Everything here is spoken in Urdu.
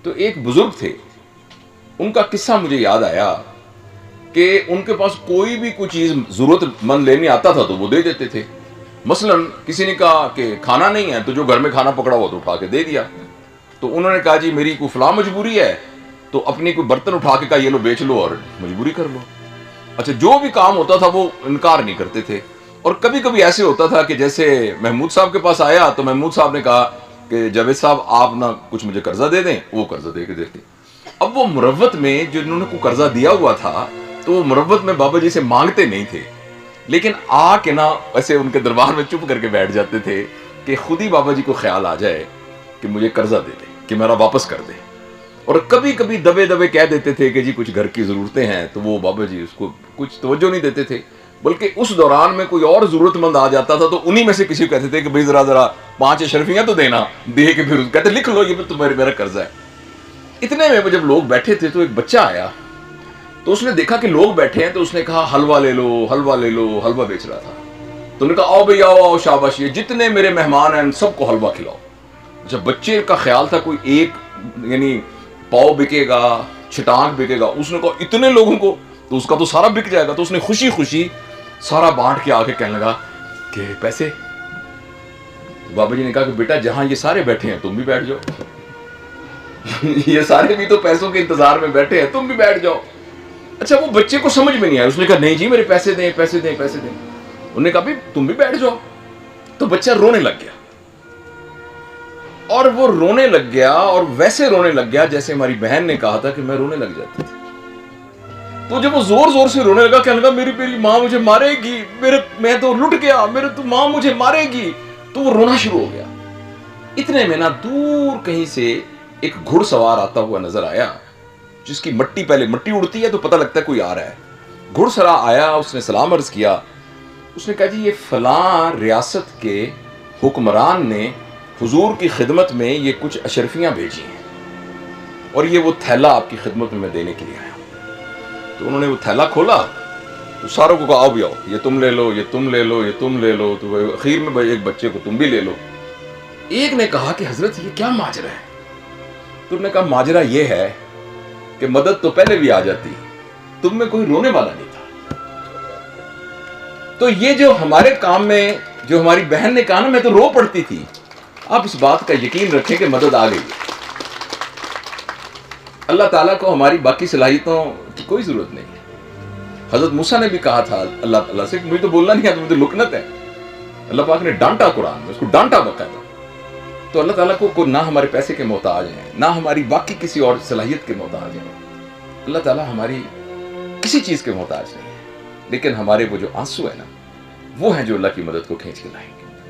تو ایک بزرگ تھے، ان کا قصہ مجھے یاد آیا کہ ان کے پاس کوئی بھی کوئی چیز ضرورت مند لینے آتا تھا تو وہ دے دیتے تھے. مثلا کسی نے کہا کہ کھانا نہیں ہے تو جو گھر میں کھانا پکڑا ہوا تو اٹھا کے دے دیا. تو انہوں نے کہا جی میری کوئی فلاں مجبوری ہے، تو اپنی کوئی برتن اٹھا کے کہا یہ لو بیچ لو اور مجبوری کر لو. اچھا، جو بھی کام ہوتا تھا وہ انکار نہیں کرتے تھے. اور کبھی کبھی ایسے ہوتا تھا کہ جیسے محمود صاحب کے پاس آیا تو محمود صاحب نے کہا کہ جاوید صاحب آپ نا کچھ مجھے قرضہ دے دیں، وہ قرضہ دے کے دیتے. اب وہ مروت میں جو انہوں نے کوئی قرضہ دیا ہوا تھا تو وہ مروت میں بابا جی سے مانگتے نہیں تھے، لیکن آ کے نا ایسے ان کے دربار میں چپ کر کے بیٹھ جاتے تھے کہ خود ہی بابا جی کو خیال آ جائے کہ مجھے قرضہ دے دے، کہ میرا واپس کر دے. اور کبھی کبھی دبے دبے کہہ دیتے تھے کہ جی کچھ گھر کی ضرورتیں ہیں، تو وہ بابا جی اس کو کچھ توجہ نہیں دیتے تھے، بلکہ اس دوران میں کوئی اور ضرورت مند آ جاتا تھا تو انہی میں سے کسی کو کہتے تھے کہ بھائی ذرا 5 اشرفیاں تو دینا، دے کے پھر کہتے لکھ لو یہ تمہارا میرا قرضہ ہے. اتنے میں جب لوگ بیٹھے تھے تو ایک بچہ آیا، تو اس نے دیکھا کہ لوگ بیٹھے ہیں تو اس نے کہا حلوہ لے لو حلوہ لے لو. حلوہ بیچ رہا تھا تو انہوں نے کہا آؤ بھائی آؤ آؤ شاباش، یہ جتنے میرے مہمان ہیں سب کو حلوہ کھلاؤ. جب بچے کا خیال تھا کوئی ایک یعنی پاؤ بکے گا، چھٹانک بکے گا، اس نے کہا اتنے لوگوں کو تو اس کا تو سارا بک جائے گا. تو اس نے خوشی خوشی سارا بانٹ کے آ کے کہنے لگا کہ پیسے. بابا جی نے کہا کہ بیٹا جہاں یہ سارے بیٹھے ہیں تم بھی بیٹھ جاؤ. یہ سارے بھی تو پیسوں کے انتظار میں بیٹھے ہیں، تم بھی بیٹھ جاؤ. اچھا، وہ بچے کو سمجھ میں نہیں آیا. اس نے کہا نہیں جی میرے پیسے دیں پیسے دیں پیسے دیں. انہوں نے کہا بھی تم بھی بیٹھ جاؤ. تو بچہ رونے لگ گیا، اور وہ رونے لگ گیا اور ویسے رونے لگ گیا جیسے ہماری بہن نے کہا تھا کہ میں رونے لگ جاتی تھی. تو جب وہ زور زور سے رونے لگا، کہنے لگا میری ماں مجھے مارے گی، میں تو لٹ گیا، میرے تو ماں مجھے مارے گی. تو وہ رونا شروع ہو گیا. اتنے میں نا دور کہیں سے ایک گھڑ سوار آتا ہوا نظر آیا، جس کی پہلے مٹی اڑتی ہے تو پتہ لگتا ہے کوئی آ رہا ہے. گھڑ سرا آیا، اس نے سلام عرض کیا. اس نے کہا جی یہ فلاں ریاست کے حکمران نے حضور کی خدمت میں یہ کچھ اشرفیاں بھیجی ہیں اور یہ وہ تھیلا آپ کی خدمت میں دینے کے لیے آیا. تو انہوں نے وہ تھیلا کھولا تو ساروں کو کہا آؤ بھی آؤ، یہ تم لے لو یہ تم لے لو یہ تم لے لو. تو اخیر میں ایک بچے کو تم بھی لے لو. ایک نے کہا کہ حضرت یہ کیا ماجرا ہے؟ تو انہوں نے کہا ماجرا یہ ہے کہ مدد تو پہلے بھی آ جاتی، تم میں کوئی رونے والا نہیں تھا. تو یہ جو ہمارے کام میں جو ہماری بہن نے کہا نا میں تو رو پڑتی تھی، آپ اس بات کا یقین رکھیں کہ مدد آ گئی. اللہ تعالیٰ کو ہماری باقی صلاحیتوں کی کوئی ضرورت نہیں ہے. حضرت موسیٰ نے بھی کہا تھا اللہ تعالیٰ سے کہ مجھے تو بولنا نہیں آتا، مجھے لکنت ہے. اللہ پاک نے ڈانٹا قرآن میں، اس کو ڈانٹا باقاعدہ. تو اللہ تعالیٰ کو نہ ہمارے پیسے کے محتاج ہیں، نہ ہماری باقی کسی اور صلاحیت کے محتاج ہیں. اللہ تعالیٰ ہماری کسی چیز کے محتاج نہیں ہے، لیکن ہمارے وہ جو آنسو ہے نا وہ ہیں جو اللہ کی مدد کو کھینچ کے لائیں گے.